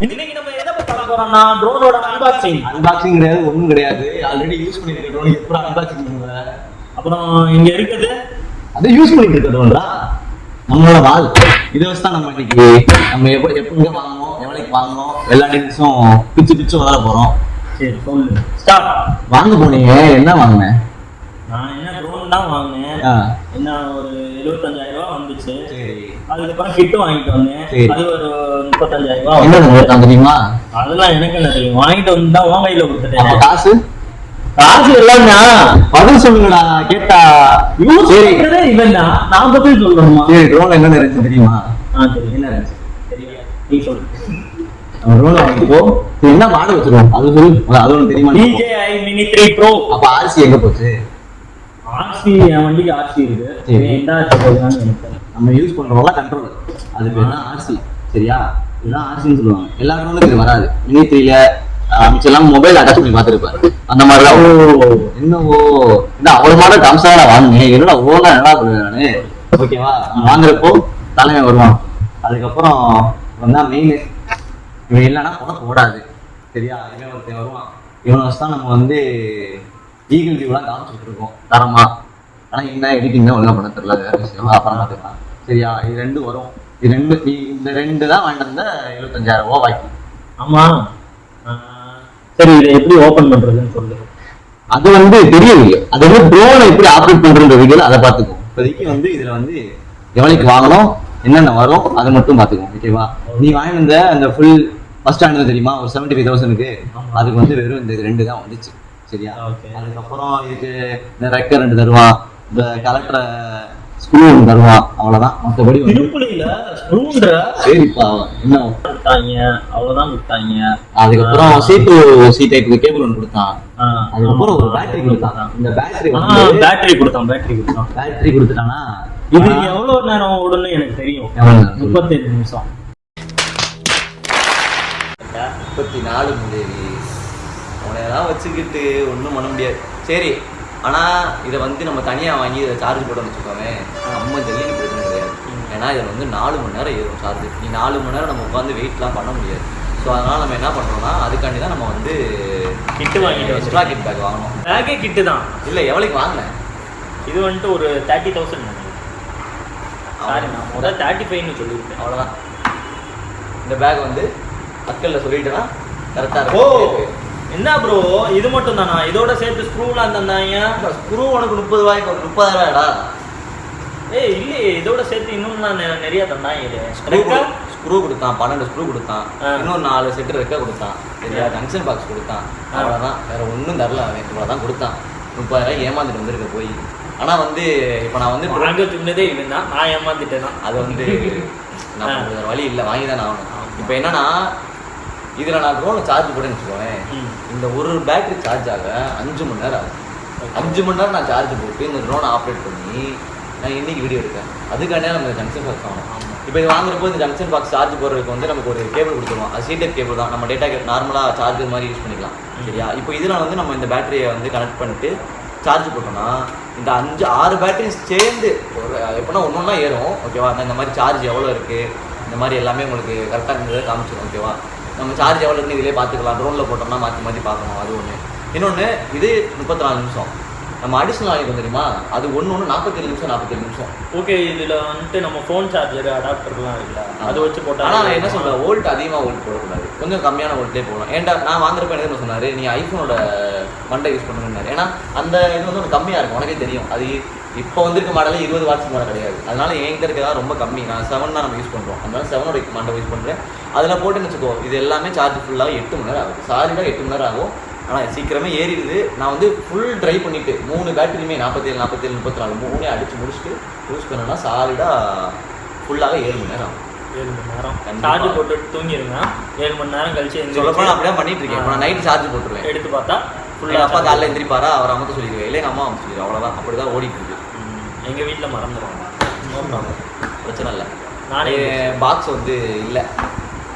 இன்னைக்கு நம்ம எதை பத்தி பார்க்க போறோம்னா ட்ரோனோட அன்பாக்சிங் கிடையாது, ஒன்றும் கிடையாது. ஆல்ரெடி யூஸ் பண்ணிருக்க ட்ரோன் எப்போ அன்பாக்சிங் பண்ணுவ? அப்புறம் இங்க இருக்குது அதை யூஸ் பண்ணிட்டு இருக்க ட்ரோன்டா நம்மளோட வால். இதை வச்சு தான் நம்ம இன்னைக்கு நம்ம எப்போ வாங்கணும், எவ்வளோக்கு வாங்கணும், எல்லா டீட்டெயில்ஸும் பிச்சு வளர போறோம். சரி சொல்லு, ஸ்டார்ட். வாங்க போனீங்க, என்ன வாங்கினேன்? நான் என்ன ட்ரோன் தான் வாங்கினேன். என்ன ஒரு 75,000 ரூபா வந்துச்சு. அதுக்கப்புறம் கிட்டு வாங்கிட்டு வந்தேன். அது ஒரு 35,000 ரூபா. என்ன தெரியுமா? அதெல்லாம் எனக்கு என்ன தெரியும். வாங்கிட்டு வந்து தான் உன் கையில கொடுத்துட்டேன். காசு எல்லாம் பதில் சொல்லுங்கடா கேட்டா. சரி இவன் தான் நான் பதில் சொல்லணுமா? சரி, ட்ரோன் என்ன இருந்துச்சு தெரியுமா? சரி என்ன இருந்துச்சு தெரியா, நீ சொல்லு. ட்ரோன் வாங்கிப்போ. என்ன மாடல் வச்சிருக்கோம் அது சொல்லு. அது ஒன்று தெரியுமா? DJI Mini 3 Pro. அப்ப ஆர்சி எங்க போச்சு? ஆர்சி என் வண்டிக்கு ஆர்சி இருக்கு. என்ன எனக்கு நம்ம யூஸ் பண்றோம்ல கண்ட்ரோல், அது பேர் தான் ஆர்சி. சரியா? இதுதான் ஆர்சின்னு சொல்லுவாங்க. எல்லா ட்ரோனுக்கும் இது வராது. மினி 3ல மிச்சம் மொபைல் அட்டாச் பண்ணி பார்த்துருப்பாரு அந்த மாதிரிலாம். என்னவோ என்ன அவ்வளோ மாடல் கம்சாக வாங்குங்க. என்னடா ஓனா என்னடா பண்ணுவேன் நானு. ஓகேவா? வாங்குறப்போ தலைமை வருவான். அதுக்கப்புறம் வந்தா மெயின் இவன் இல்லைன்னா புறத்து ஓடாது. சரியா? இவன் ஒருத்தன் வருவான். இவனை வச்சு தான் நம்ம வந்து ஈகிள் வியூலாம் காமிச்சுட்டு இருக்கோம் தரமா. ஆனால் என்ன எடிட்டிங் தான் ஒழுங்கா பண்ண தெரியல, வேற விஷயம். அப்புறம் பார்த்துக்கலாம். சரியா? இது ரெண்டு வரும். இந்த ரெண்டு தான் வாங்கிட்டு வந்த 75,000 ரூபா வாங்கி. ஆமா சரி, இதை எப்படி ஓபன் பண்றதுன்னு சொல்லு. அது வந்து தெரியவில்லை. அது வந்து ட்ரோனை எப்படி ஆப்ரேட் பண்றன்ற வீடியோல அதை பார்த்துக்கும். இப்போதைக்கு வந்து இதுல வந்து எவ்வளவுக்கு வாங்கணும், என்னென்ன வரும், அதை மட்டும் பார்த்துக்கோம். ஓகேவா? நீ வாங்கியிருந்த அந்த ஃபுல் ஃபர்ஸ்ட் ஸ்டாண்டர்ட் தெரியுமா, ஒரு 75,000க்கு அதுக்கு வந்து வெறும் இந்த ரெண்டு தான் வந்துச்சு. சரியா? அதுக்கப்புறம் இதுக்கு இந்த ரெக்கர் ரெண்டு தருவான், இந்த கலெக்டரை ஸ்க்ரூ ஒன்று தருவான், அவ்வளவுதான். மற்றபடி சரிப்பா என்ன கொடுத்தாங்க, அவ்வளவுதான் கொடுத்தாங்க. அதுக்கப்புறம் சி டைப் கேபிள் ஒன்று கொடுத்தான். அதுக்கப்புறம் ஒரு பேட்டரி கொடுத்தான். இந்த பேட்டரி கொடுத்துட்டானா இது எவ்வளவு நேரம் ஓடுன்னு எனக்கு தெரியும். 35 நிமிஷம். 34 முதலி அவனையெல்லாம் வச்சுக்கிட்டு ஒன்றும் பண்ண முடியாது. சரி, ஆனால் இதை வந்து நம்ம தனியாக வாங்கி இதை சார்ஜ் போட்டோம்னு வச்சுக்கோமே, நம்ம ஜல்லிக்கு பிரச்சனை கிடையாது. ஏன்னா இதில் வந்து 4 மணி நேரம் ஏறும் சார்ஜ். நீ 4 மணி நேரம் நம்ம உட்காந்து வெயிட்லாம் பண்ண முடியாது. ஸோ அதனால் நம்ம என்ன பண்ணுறோம்னா, அதுக்காண்டி தான் நம்ம வந்து கிட்டு வாங்கிட்டு எக்ஸ்ட்ரா கிட் பேக் வாங்கணும். பேக்கே கிட்டு தான். இல்லை, எவ்வளோக்கு வாங்கினேன்? இது வந்துட்டு ஒரு 30,000. சாரி, நான் முதல் 35ன்னு சொல்லியிருக்கேன். அவ்வளோதான். இந்த பேக் வந்து மக்களில் சொல்லிட்டேன்னா கரெக்டாக இருக்கும். என்ன ப்ரோ இது மட்டும் தானா? இதோட சேர்த்து ஸ்க்ரூலாம் தந்தாங்க. ஸ்க்ரூ உனக்கு 30 ரூபாய்க்கு 30,000 ஏய் இல்லையே, இதோட சேர்த்து இன்னும் நான் நிறைய தந்தாங்க. ஸ்க்ரூ கொடுத்தான், 12 ஸ்க்ரூ கொடுத்தான், இன்னும் 4 செட்டு ரெக்க கொடுத்தான். சரியா? ஜங்ஷன் பாக்ஸ் கொடுத்தான். அவ்வளோதான், வேற ஒன்றும் தரல. அவன் இவ்வளோதான் கொடுத்தான். 30,000 ஏமாந்துட்டு வந்திருக்க போய். ஆனால் வந்து இப்போ நான் வந்து வாங்க சொன்னதே இல்லைன்னா நான் ஏமாந்துட்டேன்னா அது வந்து நான் வேறு வழி இல்லை, வாங்கி தான் ஆகணும். இப்போ என்னன்னா, இதில் நான் ட்ரோனை சார்ஜ் போட்டேன்னு வச்சுக்கோவேன், இந்த ஒரு பேட்டரி சார்ஜ் ஆக 5 மணி நேரம் ஆகும். 5 மணி நேரம் நான் சார்ஜ் போட்டு இந்த ட்ரோனை ஆப்ரேட் பண்ணி நான் இன்னைக்கு வீடியோ எடுத்தேன். அதுக்காண்டியே நம்ம ஜங்ஷன் பாக்ஸ் ஆகணும். இப்போ இது வாங்குறப்போ இந்த ஜங்ஷன் பாக்ஸ் சார்ஜ் போடுறதுக்கு வந்து நமக்கு ஒரு கேபிள் கொடுத்துருவோம். அது சீடெப் கேபிள் தான். நம்ம டேட்டா நார்மலாக சார்ஜர் மாதிரி யூஸ் பண்ணிக்கலாம். சரியா? இப்போ இதில் வந்து நம்ம இந்த பேட்டரியை வந்து கனெக்ட் பண்ணிட்டு சார்ஜ் போட்டோம்னா இந்த 5-6 பேட்டரியும் சேர்ந்து எப்படின்னா ஒன்றா ஏறும். ஓகேவா? இந்த மாதிரி சார்ஜ் எவ்வளோ இருக்குது, இந்த மாதிரி எல்லாமே உங்களுக்கு கரெக்டாக இருந்ததை காமிச்சிடும். ஓகேவா? நம்ம சார்ஜ் எவ்வளோ இருக்குன்னு இதிலே பார்த்துக்கலாம். ட்ரோனில் போட்டோம்னா மாற்றி பார்க்கணும். அது ஒன்று. இன்னொன்று, இது 34 நிமிஷம். நம்ம அடிஷனல் வாங்கிட்டு தெரியுமா, அது ஒன்று 47 நிமிஷம். ஓகே, இதில் வந்துட்டு நம்ம ஃபோன் சார்ஜர் அடாப்டர்லாம் இருக்குல்ல, அதை வச்சு போட்டால். ஆனால் நான் என்ன சொல்கிறேன், வோல்ட் அதிகமாக வோல்ட் போடக்கூடாது, கொஞ்சம் கம்மியான வோல்ட்லேயே போகணும். ஏன்டா நான் வாங்குறப்ப என்ன சொன்னார், நீ ஐஃபோனோட மண்டை யூஸ் பண்ணுங்கன்னாரு. ஏன்னா அந்த இது வந்து ஒரு கம்மியாக இருக்கும், உனக்கே தெரியும். அது இப்போ வந்துருக்க மாடலே 20 வாட்ஸ் மேலே கிடையாது. அதனால என்கிட்ட இருக்கிறதா ரொம்ப கம்மி. நான் 7 தான் நம்ம யூஸ் பண்ணுறோம். அதனால 7ஓட மண்டை யூஸ் பண்ணுறேன். அதில் போட்டுன்னு வச்சுக்கோ, இது எல்லாமே சார்ஜ் ஃபுல்லாக 8 மணி நேரம் ஆகும். சார்ஜாக 8 மணி நேரம் ஆகும். ஆனால் சீக்கிரமே ஏறிடுது. நான் வந்து ஃபுல் ட்ரை பண்ணிவிட்டு 3 பேட்டரியுமே 47, 34 3 அடித்து முடிச்சுட்டு யூஸ் பண்ணோன்னா சாலிடாக ஃபுல்லாக 7 மணி நேரம் ஆகும். 7 மணி நேரம் சார்ஜ் போட்டு தூங்கிடுங்க. 7 மணி நேரம் கழிச்சு சொல்லப்போனால் அப்படியே பண்ணிட்டு இருக்கேன். இப்போ நான் நைட்டு சார்ஜ் போட்டுருவேன். எடுத்து பார்த்தா ஃபுல்லாக அப்பா காலையில் எந்திரிப்பாரா, அவர் அம்மா சொல்லிடுவேன், இல்லை எங்கள் அம்மா அம்மா சொல்லிடுவேன். அவ்வளோதான், அப்படி தான் ஓடிட்டு இருக்கு. எங்கள் வீட்டில் மறந்துடுவாங்க. நோ ப்ராப்ளம், பிரச்சனை இல்லை. நானே பாக்ஸ் வந்து இல்லை.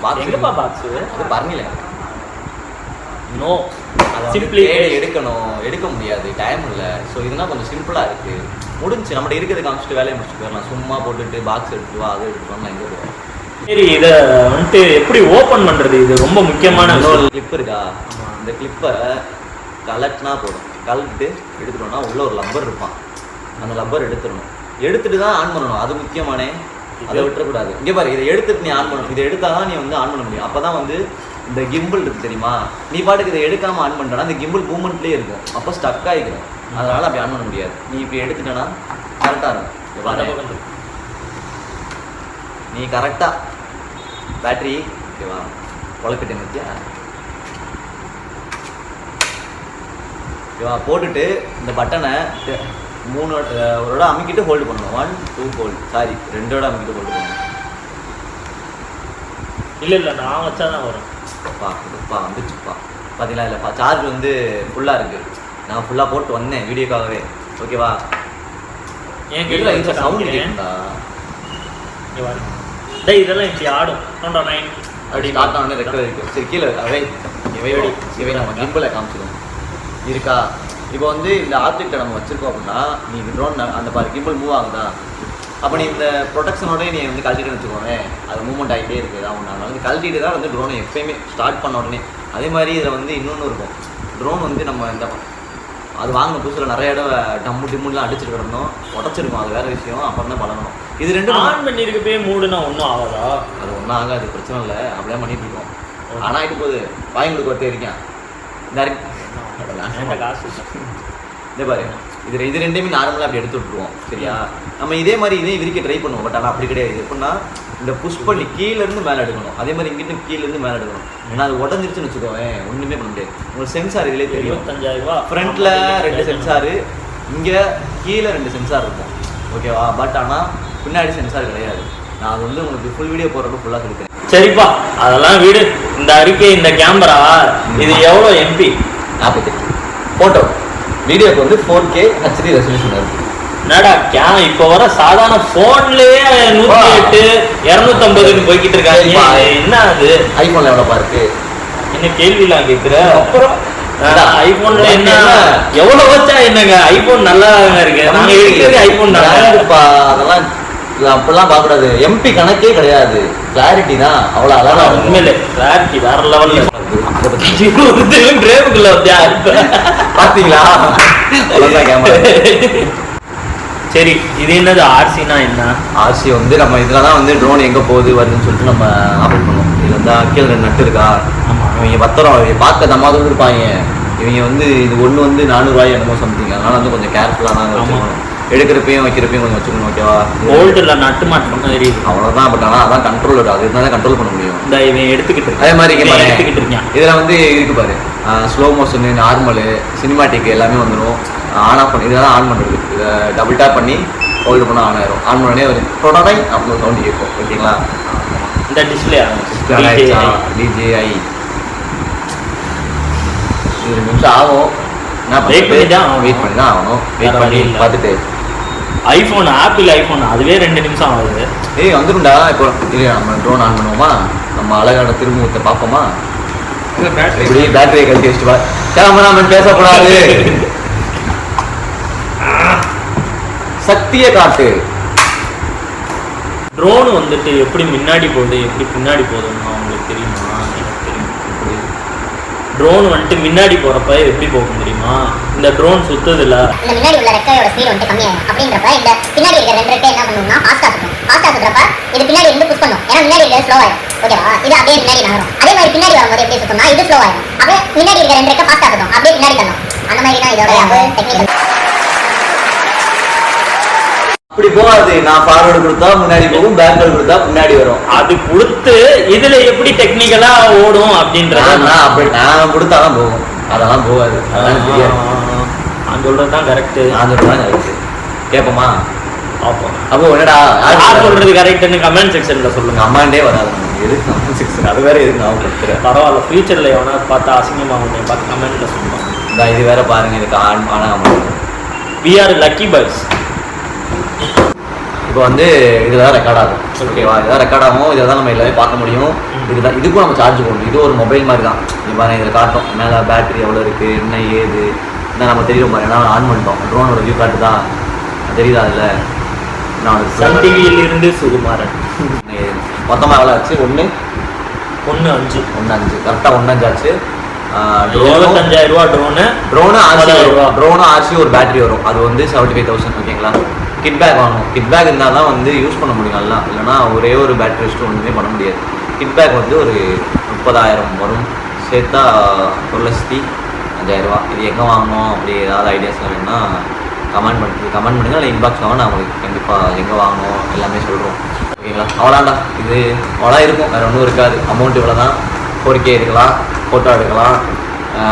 பாக்ஸ் எங்கப்பா பாக்ஸு? அது பரணியில். நோ, சிம்பிளி எடுக்க முடியாது, டைம் இல்லை. ஸோ இதெல்லாம் கொஞ்சம் சிம்பிளாக இருக்குது. முடிஞ்சு நம்மகிட்ட இருக்கிறத காமிச்சிட்டு வேலையை முடிச்சுட்டு போயிடலாம். சும்மா போட்டுட்டு பாக்ஸ் எடுத்துட்டு வா, அதை எடுத்துட்டு வரலாம், எங்கே போவோம். சரி, இதை வந்துட்டு எப்படி ஓப்பன் பண்ணுறது? இது ரொம்ப முக்கியமான கிளிப் இருக்கா? இந்த கிளிப்பை கலட்டினா போதும். கலட்டு எடுத்துட்டோம்னா உள்ள ஒரு லப்பர் இருப்பான். அந்த லப்பர் எடுத்துட்டு தான் ஆன் பண்ணணும். அது முக்கியமானே, அதை விட்டுறக்கூடாது. இங்கே பாரு, இதை எடுத்துட்டு நீ ஆன் பண்ணணும். இதை எடுத்தால் தான் நீ வந்து ஆன் பண்ண முடியும். அப்போ தான் வந்து இந்த கிம்பிள் இருக்குது தெரியுமா, நீ பாட்டுக்கு இதை எடுக்காமல் ஆன் பண்ணிட்டோன்னா அந்த கிம்பிள் மூவ்மெண்ட்லேயே இருக்கும். அப்போ ஸ்டக் ஆகிக்கிறோம். அதனால் அப்படி ஆன் பண்ண முடியாது. நீ இப்படி எடுத்துட்டேன்னா கரெக்டாக இருக்கும். நீ கரெக்டாக பேட்ரி ஓகேவா வளர்க்கிட்டே வச்சியா ஓகேவா போட்டுட்டு இந்த பட்டனை 3 ஒரு அமுக்கிட்டு ஹோல்டு பண்ணணும். 1 2 ஹோல்டு, சாரி 2 அமுக்கிட்டு ஹோல்டு பண்ணணும். இல்லை நான் வச்சா தான் வரும். வந்துச்சுப்பா பார்த்தீங்களா? இல்லைப்பா, சார்ஜ் வந்து ஃபுல்லாக இருக்குது. நான் ஃபுல்லாக போட்டு வந்தேன் வீடியோக்காகவே. ஓகேவா? ஏன் கேட்கல இந்த சவுண்ட் கேட்குதா? இதெல்லாம் இப்படி ஆடும் அப்படி ஸ்டார்ட் ஆனே ரெக்கவர் இருக்கும். சரி, கீழே இவை நம்ம கிம்பிளை காமிச்சிடும் இருக்கா? இப்போ வந்து இந்த ஆப்ஜெக்டை நம்ம வச்சுருக்கோம் அப்படின்னா, நீ ட்ரோன் அந்த பாரு கிம்பிள் மூவ் ஆகுதா, அப்போ நீ இந்த ப்ரொடெக்ஷனோடய நீ வந்து கழட்டிட்டு வச்சுக்கோங்க. அது மூவ்மெண்ட் ஆகிட்டே இருக்குது. நான் வந்து கழட்டிட்டு தான் வந்து ட்ரோனை எப்போயுமே ஸ்டார்ட் பண்ண உடனே. அதே மாதிரி இதில் வந்து இன்னொன்று இருக்கும். ட்ரோன் வந்து நம்ம இந்த அது வாங்கின புதுசில் நிறைய இடம் டிம்முலாம் அடிச்சுட்டு கிடந்தோம், உடச்சிருக்கோம். அது வேறு விஷயம். அப்புறம் தான் பழகணும். இது ரெண்டும் ஆன் பண்ணியிருக்கப்பே மூடுனா ஒன்றும் ஆகாதா? அது ஒன்றும் ஆகாது, பிரச்சனை இல்லை. அப்படியே பண்ணிட்டு இருக்கோம். ஆனால் ஆகிட்டு போகுது. வாங்கி கொடுக்க ஒருத்தர் இருக்கேன். இதே பாரு, இது ரெண்டையுமே நார்மலாக அப்படி எடுத்து விட்டுருவோம். சரியா? நம்ம இதே மாதிரி விரிக்க ட்ரை பண்ணுவோம். பட் ஆனால் அப்படி கிடையாது. எப்படின்னா இந்த புஷ் பண்ணி கீழேருந்து மேலே எடுக்கணும். அதே மாதிரி இங்கிட்டு கீழேருந்து மேலே எடுக்கணும். ஏன்னா அது உடஞ்சிருச்சுன்னு வச்சுக்கோங்க, ஒன்றுமே பண்ண முடியாது. உங்களுக்கு சென்சார் இதிலே தெரியும். 75,000 ஃப்ரண்ட்டில் 2 சென்சாரு, இங்கே கீழே 2 சென்சார் இருக்கும். ஓகேவா? பட் ஆனால் பின்னாடி சென்சார் கிடையாது. நான் அது வந்து உங்களுக்கு ஃபுல் வீடியோ போடுறப்ப ஃபுல்லாக கொடுத்தேன். சரிப்பா, அதெல்லாம் வீடு. இந்த அறிக்கை, இந்த கேமரா இது எவ்வளோ MP? 48 ஃபோட்டோ. வீடியோக்கு வந்து 4K HD ரெசல்யூஷன் இருக்குது. என்னடா இப்போ வர சாதாரண போன்லயே 108 250 போய்கிட்டு இருக்காங்க. என்ன அது? ஐபோன்ல எவ்வளோப்பா இருக்கு? என்ன கேள்விலாம் கேட்குற? அப்புறம் ஐபோன்ல என்ன எவ்வளோ வச்சா என்னங்க? ஐபோன் நல்லா இருக்கு. நாங்கள் எடுக்கிறது ஐபோன் தான்ப்பா. அதெல்லாம் அப்படிலாம் பார்க்கக்கூடாது. MP கணக்கே கிடையாது. கிளாரிட்டி தான் அவ்வளோ அழகா. உண்மையிலே கிளாரிட்டி வேற லெவலில். பார்த்தீங்களா? கேமரா. சரி, இது என்னது? ஆர்சினா என்ன? ஆர்சி வந்து நம்ம இதில் தான் வந்து ட்ரோன் எங்கே போகுது வருதுன்னு சொல்லிட்டு நம்ம ஆப்ரேட் பண்ணுவோம். இது வந்து கீழே 2 நட்டு இருக்கா? இவங்க 10 ரூபா பார்க்க தம்மாவது இருப்பாங்க. இவங்க வந்து இது ஒன்று வந்து 400 ரூபாய் என்னமோ சம்திங். அதனால வந்து கொஞ்சம் கேர்ஃபுல்லாக தான் வச்சுக்கணும். எடுக்கிறப்பையும் வைக்கிறப்பையும் கொஞ்சம் வச்சுக்கணும். ஓகேவா? போல்ட்டில் நட்டு மாட்டணும் தெரியுது, அவ்வளோதான். பட் ஆனால் அதான் கண்ட்ரோல் இருக்கும். அது இருந்தால் தான் கண்ட்ரோல் பண்ண முடியும். இந்த இவன் எடுத்துக்கிட்டு அதே மாதிரி எடுத்துக்கிட்டு இருக்கேன். இதில் வந்து இருக்கு பாரு, ஸ்லோ மோஷனு, நார்மலு, சினிமாட்டிக் எல்லாமே வந்துடும். ஆன் ஆஃப் பண்ணி இதெல்லாம் ஆன் பண்ணுறது. இதை டபுள் டேப் பண்ணி ஹோல்டு பண்ணால் ஆன் ஆயிரும். ஆன் பண்ணே ஒரு ப்ரோட்டோடை அப்படின்னு சவுண்ட் கேட்கும். ஓகேங்களா? இந்த டிஸ்பிளே DJI 2 நிமிஷம் ஆகும். வெயிட் பண்ணி தான் ஆகணும். வெயிட் பண்ணி பார்த்துட்டு ஐஃபோன், ஆப்பிள் ஐஃபோன் அதுவே 2 நிமிஷம் ஆகுது. வந்துடும்டா. இப்போ நம்ம ட்ரோன் ஆன் பண்ணுவோமா? நம்ம அழகான திருமுகத்தை பார்ப்போமா? இப்படி பேட்டரியை கழட்டி வச்சுட்டு கேமராமேன் பேசக்கூடாது. சக்தியை காட்டு. ட்ரோன் வந்துட்டு எப்படி முன்னாடி போகுது எப்படி பின்னாடி போகுதுன்னு அவங்களுக்கு தெரியுமா? எனக்கு தெரியும். ட்ரோன் வந்துட்டு முன்னாடி போறப்ப எப்படி போகும் தெரியுமா? இந்த ட்ரோன் சுத்துதுல, இந்த முன்னாடி உள்ள ரெக்கையோட ஸ்பீட் வந்து கம்மியாகும். அப்படின்றப்ப இந்த பின்னாடி இருக்கிற 2 ரெக்கை என்ன பண்ணும்னா ஃபாஸ்டா சுத்தும். ஃபாஸ்டா சுத்துறப்ப இது பின்னாடி இருந்து புஷ் பண்ணும். ஏன்னா முன்னாடி இருக்கிறது ஸ்லோ ஆயிடும். ஓகேவா? இது அப்படியே முன்னாடி நகரும். அதே மாதிரி பின்னாடி வரும்போது எப்படி சுத்தம்னா இது ஸ்லோ ஆயிடும். அப்படியே முன்னாடி இருக்கிற 2 ரெக்கை ஃபாஸ்டா சுத்தும். அப்படியே பின்னாடி தள்ளும். அந்த மாதிரி தான் இதோட டெக்னிக். அப்படி போகாது. நான் ஃபார்வர்டு கொடுத்தா முன்னாடி போகும், பேக்வர்டு கொடுத்தா பின்னாடி வரும். அது கொடுத்து இதுல எப்படி டெக்னிக்கலா ஓடும் அப்படின்றத நான் கொடுத்தாதான் போகும். அதெல்லாம் போகாது. அதெல்லாம் தெரியாது. நான் சொல்றதுதான் கரெக்ட். நான் சொல்றதுதான் கரெக்ட். கேட்போமா? அப்போ என்னடா யார் சொல்றது கரெக்ட்னு கமெண்ட் செக்ஷன்ல சொல்லுங்க. கமெண்டே வராது. எதுக்கு கமெண்ட் செக்ஷன்? அது வேற எதுக்கு நான் கொடுத்துறேன். பரவாயில்ல, ஃபியூச்சர்ல எவனா பார்த்தா அசிங்கமா உன்னை பார்த்து கமெண்ட்ல சொல்லுவாங்க. இது வேற பாருங்க. இதுக்கு ஆனால் we are lucky boys. இப்போ வந்து இதில் தான் ரெக்கார்ட் ஆகும். ஓகேவா? இதான் ரெக்கார்ட் ஆகும். இதில் தான் நம்ம எல்லாமே பார்க்க முடியும். இதுதான் இதுக்கும் நம்ம சார்ஜ் போடணும். இது ஒரு மொபைல் மாதிரி தான். இப்போ பாருங்க, இதில் காட்டும் மேலே பேட்டரி எவ்வளோ இருக்குது, என்ன ஏது இதான் நம்ம தெரியும் பாருங்க. ஏன்னா ஆன் பண்ணிட்டோம். ட்ரோனோட வியூ காட்டு தான் தெரியுதா? அதில் சன் டிவியில் இருந்து சுகுமாரன். மொத்தமாக எவ்வளோ ஆச்சு? 1.5 கரெக்டாக 1.5 ஆச்சு. 25,000 ரூபா ட்ரோனு ஆர்சி ஒரு பேட்டரி வரும். அது வந்து 75,000. ஓகேங்களா? கிட் பேக் வாங்கணும். கிட் பேக் இருந்தால் தான் வந்து யூஸ் பண்ண முடியும் நல்லா. இல்லைனா ஒரே ஒரு பேட்டரி வச்சுட்டு ஒன்றுமே பண்ண முடியாது. கிட் பேக் வந்து ஒரு 30,000 வரும். சேர்த்தா 1,05,000 ரூபா. இது எங்கே வாங்கணும் அப்படி ஏதாவது ஐடியாஸ்லாம் வேணுன்னா கமெண்ட் பண்ணுங்கள். இல்லை இன்பாக்ஸ் வாங்க, நான் உங்களுக்கு கண்டிப்பாக எங்கே வாங்கணும் எல்லாமே சொல்கிறோம். ஓகேங்களா? அவ்வளோதான்டா. இது அவ்வளோ இருக்கும், வேறு ஒன்றும் இருக்காது. அமௌண்ட் இவ்வளோ தான். 4K எடுக்கலாம், ஃபோட்டோ எடுக்கலாம்.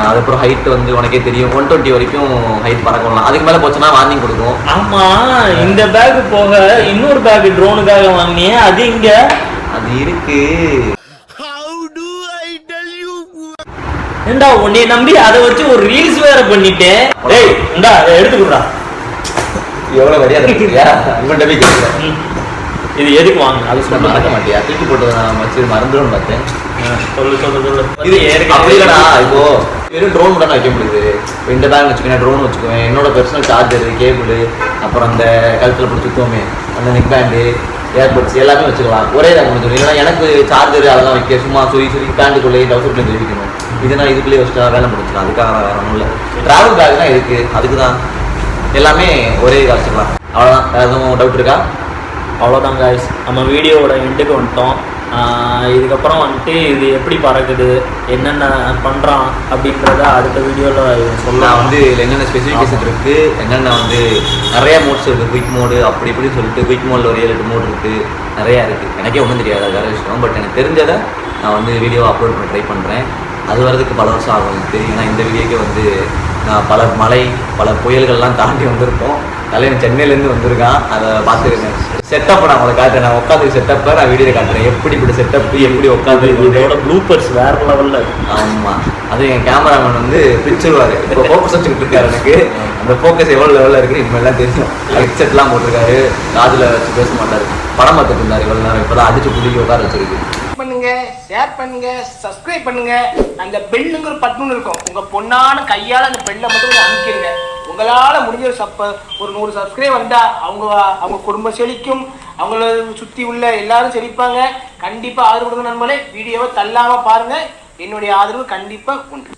அதுக்கப்புறம் ஹைட் வந்து உனக்கே தெரியும் 120 வரைக்கும் ஹைட் பறக்கலாம். அதுக்கு மேலே போச்சுன்னா வார்னிங் கொடுக்கும். ஆமாம், இந்த பேக் போக இன்னொரு பேக் ட்ரோனுக்காக வாங்கினியே, அது இங்கே அது இருக்கு. ஏண்டா உன்னை நம்பி அதை வச்சு ஒரு ரீல்ஸ் வேற பண்ணிட்டேன். டேய் இந்தா அதை எடுத்துக்கிறா. எவ்வளோ மரியாதை இவன்கிட்ட போய் கேட்குறேன். இது எதுக்கு வாங்க அது சொல்ல மறக்க மாட்டியா? தூக்கி போட்டு நான் வச்சு மறந்துடும் பார்த்தேன். சொல்லு. இது அப்படி இல்லைடா. இப்போ வெறும் ட்ரோன் மட்டும் வைக்க முடியுது. இப்போ இந்த பேக் வச்சுக்கோங்க, ட்ரோன் வச்சுக்குவேன், என்னோட பர்சனல் சார்ஜரு, கேபிள், அப்புறம் அந்த கழுத்தில் பிடிச்சி சுற்றுவோமே அந்த நெக் பேண்டு, ஏர்பட்ஸ் எல்லாமே வச்சுக்கலாம். ஒரே தான் முடிஞ்சிடும். இல்லைனா எனக்கு சார்ஜர் அதெல்லாம் வைக்க சும்மா சொல்லி பேண்டுக்குள்ளேயே டவுசர்க்குள்ளே தெரிவிக்கணும். இது நான் இதுக்குள்ளேயே வச்சுட்டா வேலை முடிச்சிடலாம். அதுக்காக வேறு ஒன்றும் இல்லை. ட்ராவல் பேக் தான் இருக்குது, அதுக்கு தான் எல்லாமே ஒரே வச்சுக்கலாம். அவ்வளோதான். வேறு எதுவும் டவுட் இருக்கா? அவ்வளோதான் guys, நம்ம வீடியோவோட எண்டுக்கு வந்துட்டோம். இதுக்கப்புறம் வந்துட்டு இது எப்படி பறக்குது, என்னென்ன பண்ணுறான் அப்படின்றத அடுத்த வீடியோவில் சொல்லலாம். வந்து இதில் என்னென்ன ஸ்பெசிஃபிகேஷன் இருக்குது, என்னென்ன வந்து நிறைய மோட்ஸ் இருக்குது. குயிக் மோடு அப்படி இப்படின்னு சொல்லிட்டு குயிக் மோடில் ஒரு 7-8 மோடு இருக்குது, நிறையா இருக்குது. எனக்கே ஒன்றும் தெரியாது, அது வேறு விஷயம். பட் எனக்கு தெரிஞ்சதை நான் வந்து வீடியோ அப்லோட் பண்ண ட்ரை பண்ணுறேன். அது வரதுக்கு பல வருஷம் ஆகும் எனக்கு. ஏன்னா இந்த வீடியோக்கே வந்து நான் பல புயல்கள்லாம் தாண்டி வந்திருக்கோம். தலைவன் சென்னையிலேருந்து வந்திருக்கான். அதை பார்த்துருக்கேன். செட்டப் நான் உங்களை காட்டுறேன். நான் உட்காந்து செட்டப்பை நான் வீடியோவில் காட்டுறேன். எப்படிப்பட்ட செட்டப், எப்படி உட்காந்து இதோட ப்ளூப்பர்ஸ் வேறு லெவலில். ஆமாம், அது என் கேமராமேன் வந்து பிடிச்சிருவார். இப்போ ஃபோக்கஸ் வச்சுக்கிட்டு இருக்காரு. எனக்கு அந்த ஃபோக்கஸ் எவ்வளோ லெவலில் இருக்குது இனிமேலாம் தெரியும். ஹெட்செட்லாம் போட்டிருக்காரு, காதில் வச்சு பேச மாட்டார். படம் பார்த்துட்டு இருந்தார் இவ்வளோ நேரம். இப்போ தான் அடிச்சு பிடிக்க உட்கார வச்சிருக்கு. பண்ணுங்க, ஷேர் பண்ணுங்க, சப்ஸ்கிரைப் பண்ணுங்க. அந்த பெல்லுங்கிற பட்டன் இருக்கும், உங்க பொண்ணான கையால அந்த பெல்லை மட்டும் அமுக்கிடுங்க. உங்களால முடிஞ்ச ஒரு 100 சப்ஸ்கிரைப் வந்தா அவங்க குடும்பம் செழிக்கும், அவங்கள சுத்தி உள்ள எல்லாரும் செழிப்பாங்க. கண்டிப்பா ஆதரவு கொடுங்க நண்பர்களே. வீடியோவை தள்ளாம பாருங்க. என்னுடைய ஆதரவு கண்டிப்பா உண்டு.